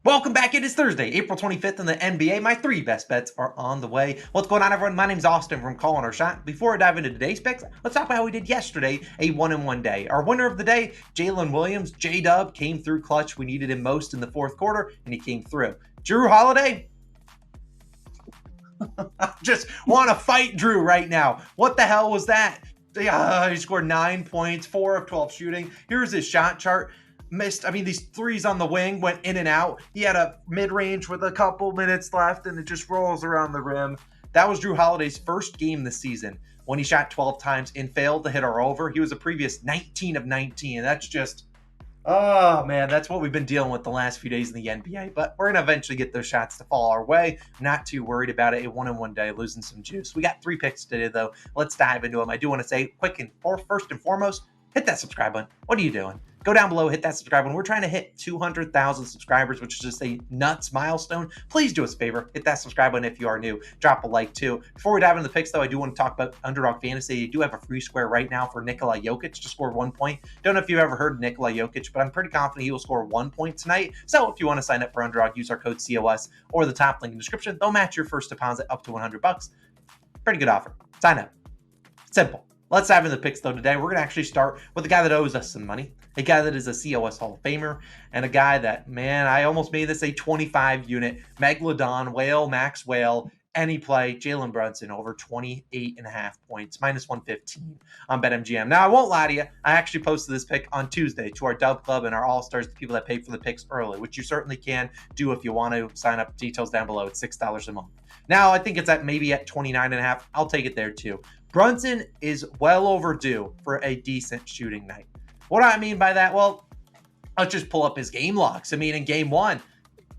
Welcome back. It is Thursday, April 25th in the NBA. My three best bets are on the way. What's going on, everyone? My name's Austin from Calling Our Shot. Before I dive into today's picks, let's talk about how we did yesterday, a 1-1 day. Our winner of the day, Jalen Williams, J-Dub, came through clutch. We needed him most in the fourth quarter, and he came through. Drew Holiday, I just want to fight Drew right now. What the hell was that? He scored 9 points, 4 of 12 shooting. Here's his shot chart. Missed, these threes on the wing went in and out. He had a mid-range with a couple minutes left, and it just rolls around the rim. That was Drew Holiday's first game this season when he shot 12 times and failed to hit our over. He was a previous 19 of 19. That's just, oh man, that's what we've been dealing with the last few days in the NBA. But we're going to eventually get those shots to fall our way. Not too worried about it. A 1-1 day, losing some juice. We got 3 picks today, though. Let's dive into them. I do want to say, first and foremost, hit that subscribe button. What are you doing? Go down below, hit that subscribe button. We're trying to hit 200,000 subscribers, which is just a nuts milestone. Please do us a favor. Hit that subscribe button if you are new. Drop a like, too. Before we dive into the picks, though, I do want to talk about Underdog Fantasy. You do have a free square right now for Nikola Jokic to score 1 point. Don't know if you've ever heard of Nikola Jokic, but I'm pretty confident he will score 1 point tonight. So if you want to sign up for Underdog, use our code COS or the top link in the description. They'll match your first deposit up to $100. Pretty good offer. Sign up. Simple. Let's dive into the picks, though, today. We're going to actually start with a guy that owes us some money, a guy that is a COS Hall of Famer, and a guy that, man, I almost made this a 25-unit Megalodon, Whale, Max Whale, any play, Jalen Brunson over 28.5 points, minus 115 on BetMGM. Now, I won't lie to you. I actually posted this pick on Tuesday to our DubClub and our All-Stars, the people that pay for the picks early, which you certainly can do if you want to sign up. Details down below. It's $6 a month. Now, I think it's maybe at 29.5. I'll take it there, too. Brunson is well overdue for a decent shooting night. What do I mean by that? Well, let's just pull up his game logs. In game 1,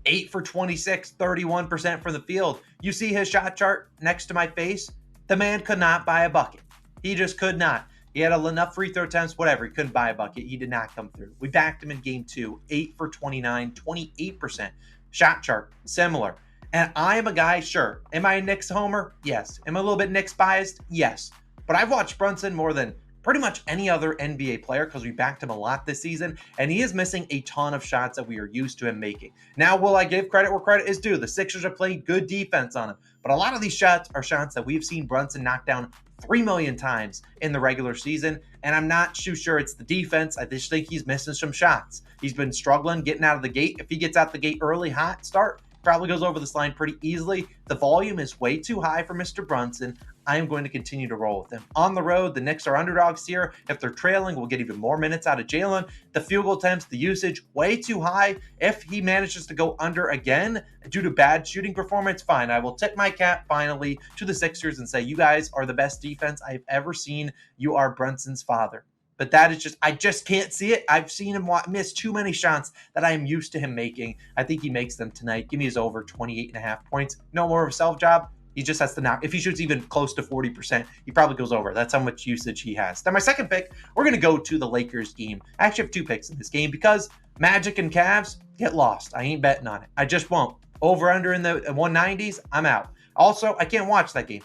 8 for 26, 31% from the field. You see his shot chart next to my face? The man could not buy a bucket. He just could not. He had enough free throw attempts, whatever. He couldn't buy a bucket. He did not come through. We backed him in game 2, 8 for 29, 28%. Shot chart, similar. And I am a guy, sure. Am I a Knicks homer? Yes. Am I a little bit Knicks biased? Yes. But I've watched Brunson more than pretty much any other NBA player because we backed him a lot this season, and he is missing a ton of shots that we are used to him making. Now, will I give credit where credit is due? The Sixers are playing good defense on him, but a lot of these shots are shots that we've seen Brunson knock down 3 million times in the regular season, and I'm not too sure it's the defense. I just think he's missing some shots. He's been struggling getting out of the gate. If he gets out the gate early, hot start, probably goes over this line pretty easily. The volume is way too high for Mr. Brunson. I am going to continue to roll with him. On the road, the Knicks are underdogs here. If they're trailing, we'll get even more minutes out of Jalen. The field goal attempts, the usage, way too high. If he manages to go under again due to bad shooting performance, fine. I will tip my cap finally to the Sixers and say, you guys are the best defense I've ever seen. You are Brunson's father. But that is I just can't see it. I've seen him miss too many shots that I am used to him making. I think he makes them tonight. Give me his over 28.5 points. No more of a self job. He just has to knock. If he shoots even close to 40%, he probably goes over. That's how much usage he has. Now, my second pick, we're going to go to the Lakers game. I actually have 2 picks in this game because Magic and Cavs get lost. I ain't betting on it. I just won't. Over under in the 190s, I'm out. Also, I can't watch that game.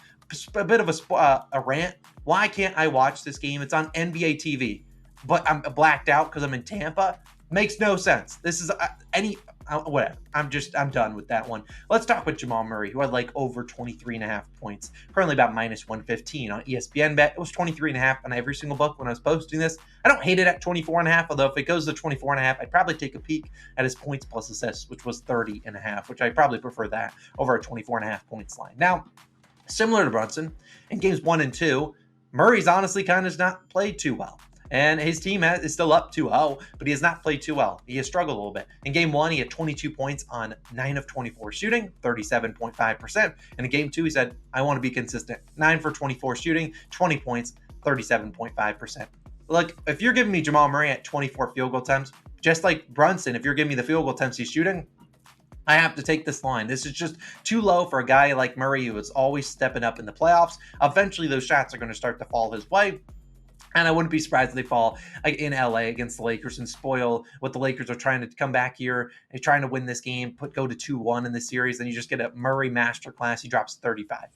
A bit of a rant. Why can't I watch this game? It's on NBA TV, but I'm blacked out because I'm in Tampa. Makes no sense. This is whatever. I'm done with that one. Let's talk with Jamal Murray, who had over 23.5 points. Currently about minus 115 on ESPN bet. It was 23.5 on every single book when I was posting this. I don't hate it at 24.5, although if it goes to 24.5, I'd probably take a peek at his points plus assists, which was 30.5, which I probably prefer that over a 24.5 points line. Now, similar to Brunson, in games 1 and 2, Murray's honestly kind of not played too well. And his team is still up 2-0, but he has not played too well. He has struggled a little bit. In game 1, he had 22 points on 9 of 24 shooting, 37.5%. And in game 2, he said, I want to be consistent. 9 for 24 shooting, 20 points, 37.5%. Look, if you're giving me Jamal Murray at 24 field goal attempts, just like Brunson, if you're giving me the field goal attempts he's shooting, I have to take this line. This is just too low for a guy like Murray who is always stepping up in the playoffs. Eventually, those shots are going to start to fall his way. And I wouldn't be surprised if they fall in LA against the Lakers and spoil what the Lakers are trying to come back here and trying to win this game, go to 2-1 in the series. Then you just get a Murray masterclass. He drops 35.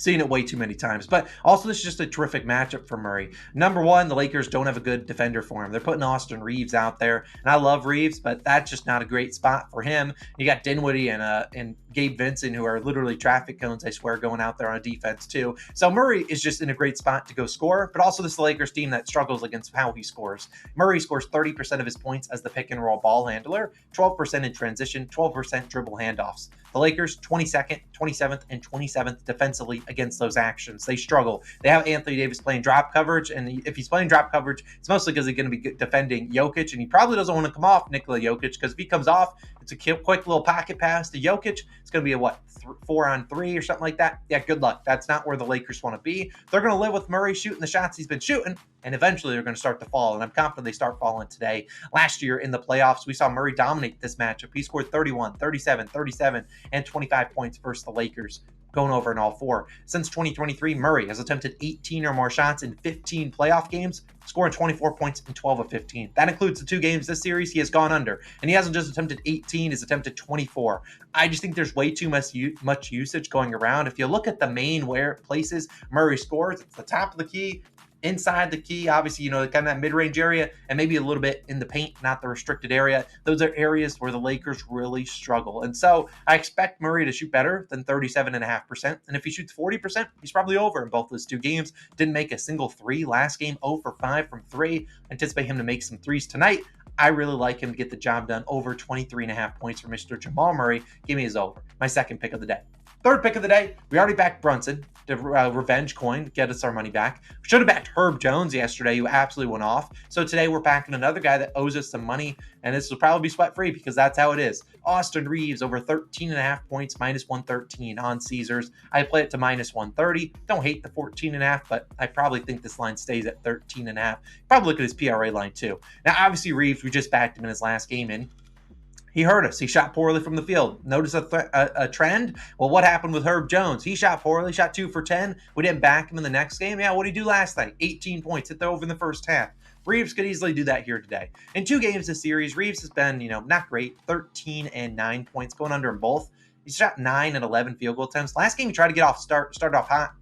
Seen it way too many times. But also, this is just a terrific matchup for Murray. Number one, the Lakers don't have a good defender for him. They're putting Austin Reaves out there, and I love Reaves, but that's just not a great spot for him. You got Dinwiddie and Gabe Vincent, who are literally traffic cones, I swear, going out there on defense too. So Murray is just in a great spot to go score, but also this is the Lakers team that struggles against how he scores. Murray scores 30% of his points as the pick and roll ball handler, 12% in transition, 12% dribble handoffs. The Lakers, 22nd, 27th, and 27th defensively against those actions. They struggle. They have Anthony Davis playing drop coverage, and if he's playing drop coverage, it's mostly because he's going to be defending Jokic, and he probably doesn't want to come off Nikola Jokic, because if he comes off, it's a quick little pocket pass to Jokic. It's going to be a 4-on-3 or something like that. Yeah, good luck. That's not where the Lakers want to be. They're going to live with Murray shooting the shots he's been shooting, and eventually they're going to start to fall, and I'm confident they start falling today. Last year in the playoffs, we saw Murray dominate this matchup. He scored 31, 37, 37, and 25 points versus the Lakers, going over in all four. Since 2023, Murray has attempted 18 or more shots in 15 playoff games, scoring 24 points in 12 of 15. That includes the 2 games this series he has gone under. And he hasn't just attempted 18, he's attempted 24. I just think there's way too much usage going around. If you look at the main places Murray scores, it's the top of the key, inside the key, obviously, kind of that mid-range area, and maybe a little bit in the paint, not the restricted area. Those are areas where the Lakers really struggle. And so I expect Murray to shoot better than 37.5%. And if he shoots 40%, he's probably over in both those 2 games. Didn't make a single 3 last game, 0 for 5 from 3. Anticipate him to make some 3s tonight. I really like him to get the job done. Over 23.5 points for Mr. Jamal Murray. Give me his over. My second pick of the day. Third pick of the day, we already backed Brunson, the revenge coin, get us our money back. We should have backed Herb Jones yesterday, who absolutely went off. So today we're backing another guy that owes us some money, and this will probably be sweat-free because that's how it is. Austin Reaves over 13.5 points, minus 113 on Caesars. I play it to minus 130. Don't hate the 14.5, but I probably think this line stays at 13.5. Probably look at his PRA line too. Now, obviously, Reaves, we just backed him in his last game in. He hurt us. He shot poorly from the field. Notice a trend? Well, what happened with Herb Jones? He shot poorly, shot 2 for 10. We didn't back him in the next game. Yeah, what did he do last night? 18 points, hit the over in the first half. Reaves could easily do that here today. In 2 games this series, Reaves has been, not great. 13 and 9 points, going under in both. He shot 9 and 11 field goal attempts. Last game, he tried to started off hot.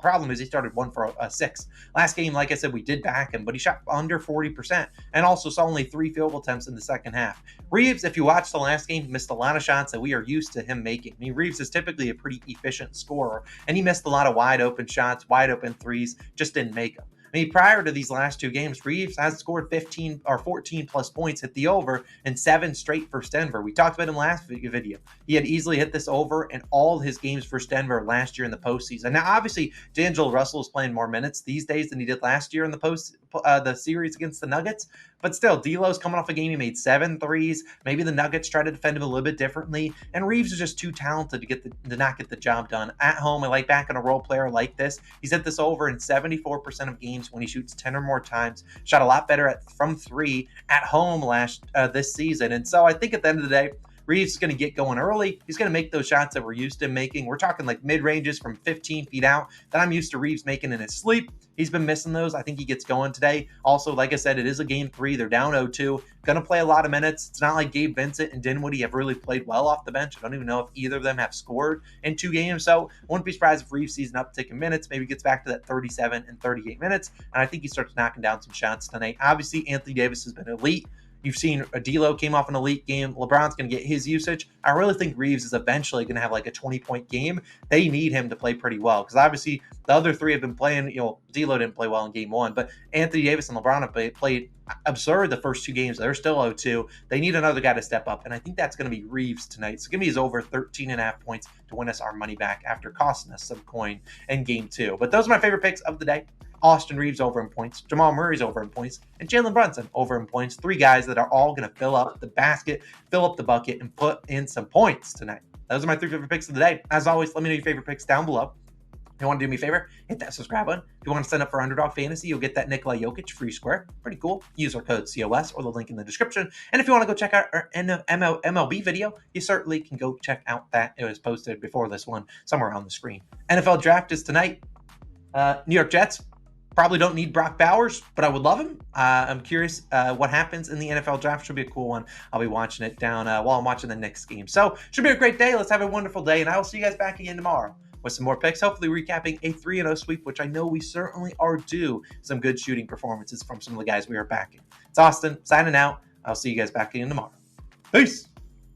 Problem is he started 1 for 6. Last game, like I said, we did back him, but he shot under 40% and also saw only 3 field goal attempts in the second half. Reaves, if you watched the last game, missed a lot of shots that we are used to him making. I mean, Reaves is typically a pretty efficient scorer, and he missed a lot of wide open shots, wide open threes, just didn't make them. I mean, prior to these last 2 games, Reaves has scored 15 or 14 plus points, hit the over, and 7 straight for Denver. We talked about him last video. He had easily hit this over in all his games for Denver last year in the postseason. Now, obviously, D'Angelo Russell is playing more minutes these days than he did last year in the series against the Nuggets. But still, D'Lo's coming off a game he made 7 threes. Maybe the Nuggets try to defend him a little bit differently. And Reaves is just too talented to not get the job done. At home, I like backing a role player like this. He's hit this over in 74% of games when he shoots 10 or more times. Shot a lot better from 3 at home this season. And so I think at the end of the day, Reaves is going to get going early. He's going to make those shots that we're used to making. We're talking like mid-ranges from 15 feet out that I'm used to Reaves making in his sleep. He's been missing those. I think he gets going today. Also, like I said, it is a game 3. They're down 0-2. Going to play a lot of minutes. It's not like Gabe Vincent and Dinwiddie have really played well off the bench. I don't even know if either of them have scored in 2 games. So I wouldn't be surprised if Reaves sees an uptick in minutes, maybe gets back to that 37 and 38 minutes. And I think he starts knocking down some shots tonight. Obviously, Anthony Davis has been elite. You've seen D'Lo came off an elite game. LeBron's going to get his usage. I really think Reaves is eventually going to have like a 20-point game. They need him to play pretty well because obviously the other 3 have been playing. D'Lo didn't play well in game 1, but Anthony Davis and LeBron have played absurd the first 2 games. They're still 0-2. They need another guy to step up, and I think that's going to be Reaves tonight. So give me his over 13.5 points to win us our money back after costing us some coin in game 2. But those are my favorite picks of the day. Austin Reaves over in points, Jamal Murray's over in points, and Jalen Brunson over in points. 3 guys that are all going to fill up the basket, fill up the bucket, and put in some points tonight. Those are my 3 favorite picks of the day. As always, let me know your favorite picks down below. If you want to do me a favor, hit that subscribe button. If you want to sign up for Underdog Fantasy, you'll get that Nikola Jokic free square. Pretty cool. Use our code COS or the link in the description. And if you want to go check out our MLB video, you certainly can go check out that. It was posted before this one, somewhere on the screen. NFL draft is tonight. New York Jets. Probably don't need Brock Bowers, but I would love him. I'm curious what happens in the NFL draft. Should be a cool one. I'll be watching it down while I'm watching the Knicks game. So should be a great day. Let's have a wonderful day, and I will see you guys back again tomorrow with some more picks, hopefully recapping a 3-0 sweep, which I know we certainly are due. Some good shooting performances from some of the guys we are backing. It's Austin signing out. I'll see you guys back again tomorrow. Peace.